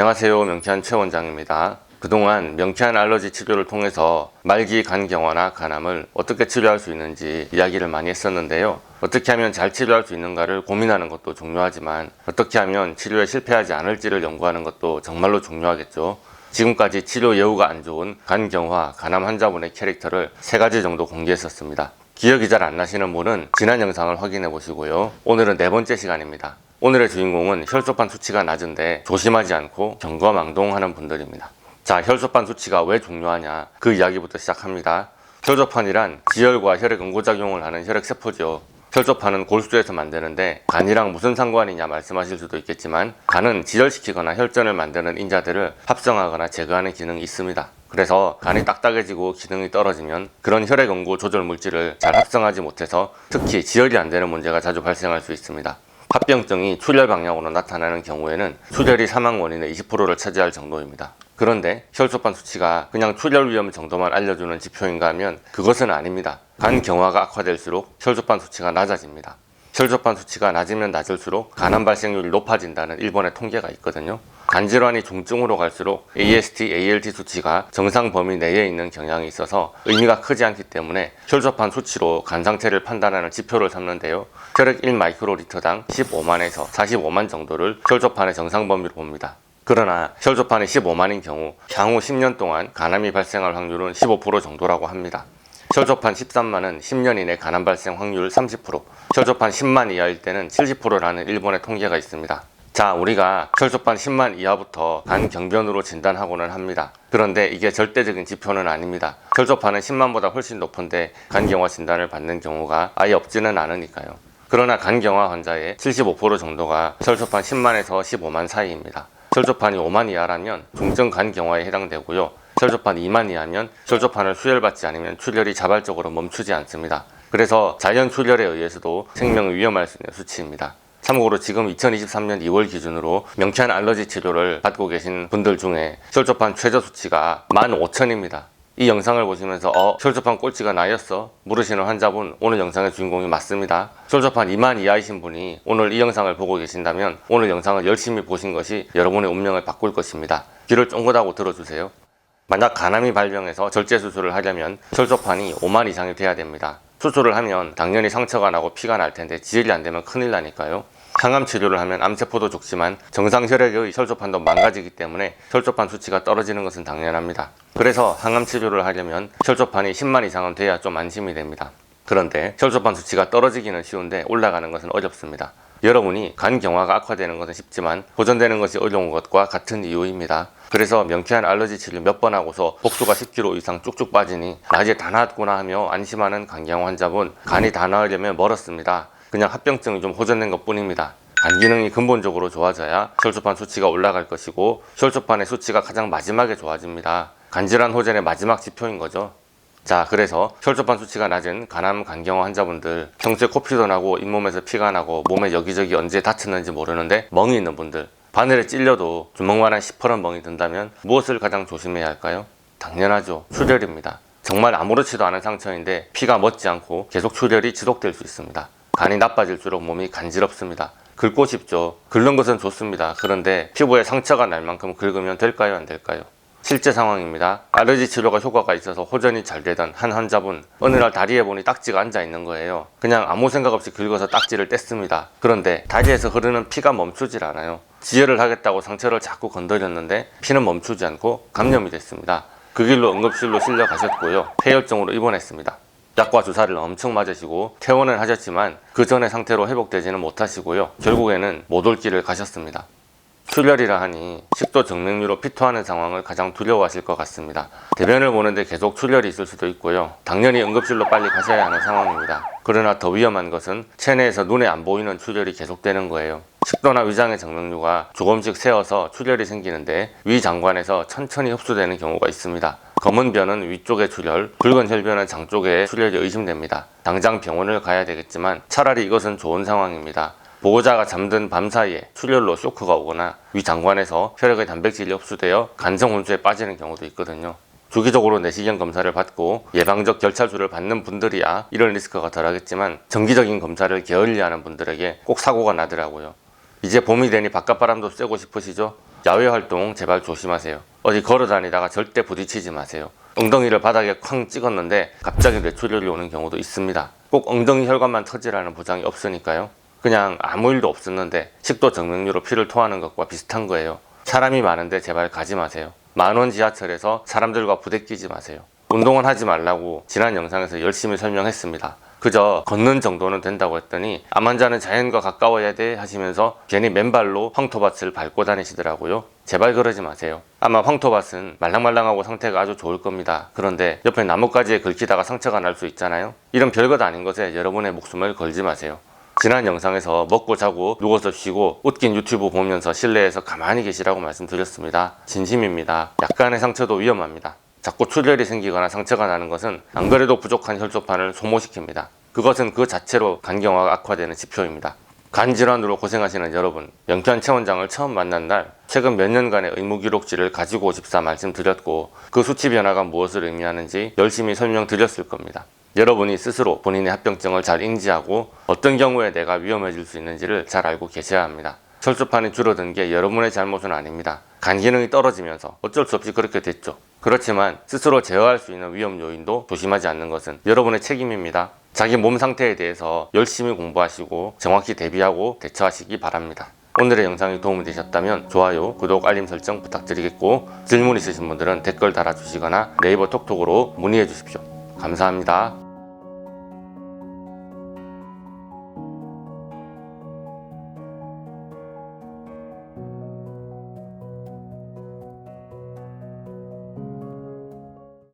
안녕하세요, 명쾌한 최 원장입니다. 그동안 명쾌한 알러지 치료를 통해서 말기 간경화나 간암을 어떻게 치료할 수 있는지 이야기를 많이 했었는데요. 어떻게 하면 잘 치료할 수 있는가를 고민하는 것도 중요하지만 어떻게 하면 치료에 실패하지 않을지를 연구하는 것도 정말로 중요하겠죠. 지금까지 치료 예후가 안 좋은 간경화, 간암 환자분의 캐릭터를 3가지 정도 공개했었습니다. 기억이 잘 안 나시는 분은 지난 영상을 확인해 보시고요. 오늘은 4번째 시간입니다. 오늘의 주인공은 혈소판 수치가 낮은데 조심하지 않고 경거망동하는 분들입니다. 자, 혈소판 수치가 왜 중요하냐, 그 이야기부터 시작합니다. 혈소판이란 지혈과 혈액 응고작용을 하는 혈액세포죠. 혈소판은 골수에서 만드는데 간이랑 무슨 상관이냐 말씀하실 수도 있겠지만, 간은 지혈시키거나 혈전을 만드는 인자들을 합성하거나 제거하는 기능이 있습니다. 그래서 간이 딱딱해지고 기능이 떨어지면 그런 혈액 응고 조절 물질을 잘 합성하지 못해서 특히 지혈이 안 되는 문제가 자주 발생할 수 있습니다. 합병증이 출혈 방향으로 나타나는 경우에는 출혈이 사망 원인의 20%를 차지할 정도입니다. 그런데 혈소판 수치가 그냥 출혈 위험 정도만 알려주는 지표인가 하면 그것은 아닙니다. 간 경화가 악화될수록 혈소판 수치가 낮아집니다. 혈소판 수치가 낮으면 낮을수록 간암 발생률이 높아진다는 일본의 통계가 있거든요. 간질환이 중증으로 갈수록 AST, ALT 수치가 정상 범위 내에 있는 경향이 있어서 의미가 크지 않기 때문에 혈소판 수치로 간 상태를 판단하는 지표를 삼는데요. 혈액 1마이크로리터당 15만에서 45만 정도를 혈소판의 정상 범위로 봅니다. 그러나 혈소판이 15만인 경우 향후 10년 동안 간암이 발생할 확률은 15% 정도라고 합니다. 혈소판 13만은 10년 이내 간암 발생 확률 30%, 혈소판 10만 이하일 때는 70%라는 일본의 통계가 있습니다. 자, 우리가 혈소판 10만 이하부터 간 경변으로 진단하고는 합니다. 그런데 이게 절대적인 지표는 아닙니다. 혈소판은 10만보다 훨씬 높은데 간경화 진단을 받는 경우가 아예 없지는 않으니까요. 그러나 간경화 환자의 75% 정도가 혈소판 10만에서 15만 사이입니다. 혈소판이 5만 이하라면 중증 간경화에 해당되고요. 혈소판 2만 이하면 혈소판을 수혈받지 않으면 출혈이 자발적으로 멈추지 않습니다. 그래서 자연 출혈에 의해서도 생명을 위험할 수 있는 수치입니다. 참고로 지금 2023년 2월 기준으로 명쾌한 알러지 치료를 받고 계신 분들 중에 혈소판 최저 수치가 15,000입니다. 이 영상을 보시면서 혈소판 꼴찌가 나였어? 물으시는 환자분, 오늘 영상의 주인공이 맞습니다. 혈소판 2만 이하이신 분이 오늘 이 영상을 보고 계신다면 오늘 영상을 열심히 보신 것이 여러분의 운명을 바꿀 것입니다. 귀를 쫑긋하고 들어주세요. 만약 간암이 발병해서 절제 수술을 하려면 혈소판이 5만 이상이 돼야 됩니다. 수술을 하면 당연히 상처가 나고 피가 날 텐데 지혈이 안 되면 큰일 나니까요. 항암 치료를 하면 암세포도 죽지만 정상 혈액의 혈소판도 망가지기 때문에 혈소판 수치가 떨어지는 것은 당연합니다. 그래서 항암 치료를 하려면 혈소판이 10만 이상은 돼야 좀 안심이 됩니다. 그런데 혈소판 수치가 떨어지기는 쉬운데 올라가는 것은 어렵습니다. 여러분이 간 경화가 악화되는 것은 쉽지만 호전되는 것이 어려운 것과 같은 이유입니다. 그래서 명쾌한 알러지 치료 몇 번 하고서 복수가 10kg 이상 쭉쭉 빠지니 나 이제 다 나았구나 하며 안심하는 간경화 환자분, 간이 다 나으려면 멀었습니다. 그냥 합병증이 좀 호전된 것 뿐입니다. 간 기능이 근본적으로 좋아져야 혈소판 수치가 올라갈 것이고 혈소판의 수치가 가장 마지막에 좋아집니다. 간질환 호전의 마지막 지표인 거죠. 자, 그래서 혈소판 수치가 낮은 간암 간경화 환자분들, 평소에 코피도 나고 잇몸에서 피가 나고 몸에 여기저기 언제 다쳤는지 모르는데 멍이 있는 분들, 바늘에 찔려도 주먹만한 시퍼런 멍이 든다면 무엇을 가장 조심해야 할까요? 당연하죠. 출혈입니다. 정말 아무렇지도 않은 상처인데 피가 멎지 않고 계속 출혈이 지속될 수 있습니다. 간이 나빠질수록 몸이 간지럽습니다. 긁고 싶죠. 긁는 것은 좋습니다. 그런데 피부에 상처가 날 만큼 긁으면 될까요, 안 될까요? 실제 상황입니다. 알러지 치료가 효과가 있어서 호전이 잘 되던 한 환자분, 어느 날 다리에 보니 딱지가 앉아 있는 거예요. 그냥 아무 생각 없이 긁어서 딱지를 뗐습니다. 그런데 다리에서 흐르는 피가 멈추질 않아요. 지혈을 하겠다고 상처를 자꾸 건드렸는데 피는 멈추지 않고 감염이 됐습니다. 그 길로 응급실로 실려 가셨고요. 폐혈증으로 입원했습니다. 약과 주사를 엄청 맞으시고 퇴원을 하셨지만 그 전의 상태로 회복되지는 못하시고요. 결국에는 못 올 길을 가셨습니다. 출혈이라 하니 식도 정맥류로 피토하는 상황을 가장 두려워하실 것 같습니다. 대변을 보는데 계속 출혈이 있을 수도 있고요. 당연히 응급실로 빨리 가셔야 하는 상황입니다. 그러나 더 위험한 것은 체내에서 눈에 안 보이는 출혈이 계속되는 거예요. 식도나 위장의 정맥류가 조금씩 새어서 출혈이 생기는데 위장관에서 천천히 흡수되는 경우가 있습니다. 검은 변은 위쪽의 출혈, 붉은 혈변은 장 쪽의 출혈이 의심됩니다. 당장 병원을 가야 되겠지만 차라리 이것은 좋은 상황입니다. 보호자가 잠든 밤 사이에 출혈로 쇼크가 오거나 위장관에서 혈액의 단백질이 흡수되어 간성 혼수에 빠지는 경우도 있거든요. 주기적으로 내시경 검사를 받고 예방적 결찰수를 받는 분들이야 이런 리스크가 덜하겠지만 정기적인 검사를 게을리하는 분들에게 꼭 사고가 나더라고요. 이제 봄이 되니 바깥바람도 쐬고 싶으시죠? 야외 활동 제발 조심하세요. 어디 걸어 다니다가 절대 부딪히지 마세요. 엉덩이를 바닥에 쾅 찍었는데 갑자기 뇌출혈이 오는 경우도 있습니다. 꼭 엉덩이 혈관만 터지라는 보장이 없으니까요. 그냥 아무 일도 없었는데 식도 정맥류로 피를 토하는 것과 비슷한 거예요. 사람이 많은데 제발 가지 마세요. 만원 지하철에서 사람들과 부대끼지 마세요. 운동은 하지 말라고 지난 영상에서 열심히 설명했습니다. 그저 걷는 정도는 된다고 했더니 암 환자는 자연과 가까워야 돼 하시면서 괜히 맨발로 황토밭을 밟고 다니시더라고요. 제발 그러지 마세요. 아마 황토밭은 말랑말랑하고 상태가 아주 좋을 겁니다. 그런데 옆에 나뭇가지에 긁히다가 상처가 날 수 있잖아요. 이런 별것 아닌 것에 여러분의 목숨을 걸지 마세요. 지난 영상에서 먹고 자고 누워서 쉬고 웃긴 유튜브 보면서 실내에서 가만히 계시라고 말씀드렸습니다. 진심입니다. 약간의 상처도 위험합니다. 자꾸 출혈이 생기거나 상처가 나는 것은 안 그래도 부족한 혈소판을 소모시킵니다. 그것은 그 자체로 간경화가 악화되는 지표입니다. 간 질환으로 고생하시는 여러분, 명태환 최원장을 처음 만난 날 최근 몇 년간의 의무기록지를 가지고 싶사 말씀드렸고 그 수치 변화가 무엇을 의미하는지 열심히 설명드렸을 겁니다. 여러분이 스스로 본인의 합병증을 잘 인지하고 어떤 경우에 내가 위험해질 수 있는지를 잘 알고 계셔야 합니다. 혈소판이 줄어든 게 여러분의 잘못은 아닙니다. 간 기능이 떨어지면서 어쩔 수 없이 그렇게 됐죠. 그렇지만 스스로 제어할 수 있는 위험 요인도 조심하지 않는 것은 여러분의 책임입니다. 자기 몸 상태에 대해서 열심히 공부하시고 정확히 대비하고 대처하시기 바랍니다. 오늘의 영상이 도움이 되셨다면 좋아요, 구독, 알림 설정 부탁드리겠고 질문 있으신 분들은 댓글 달아주시거나 네이버 톡톡으로 문의해 주십시오. 감사합니다.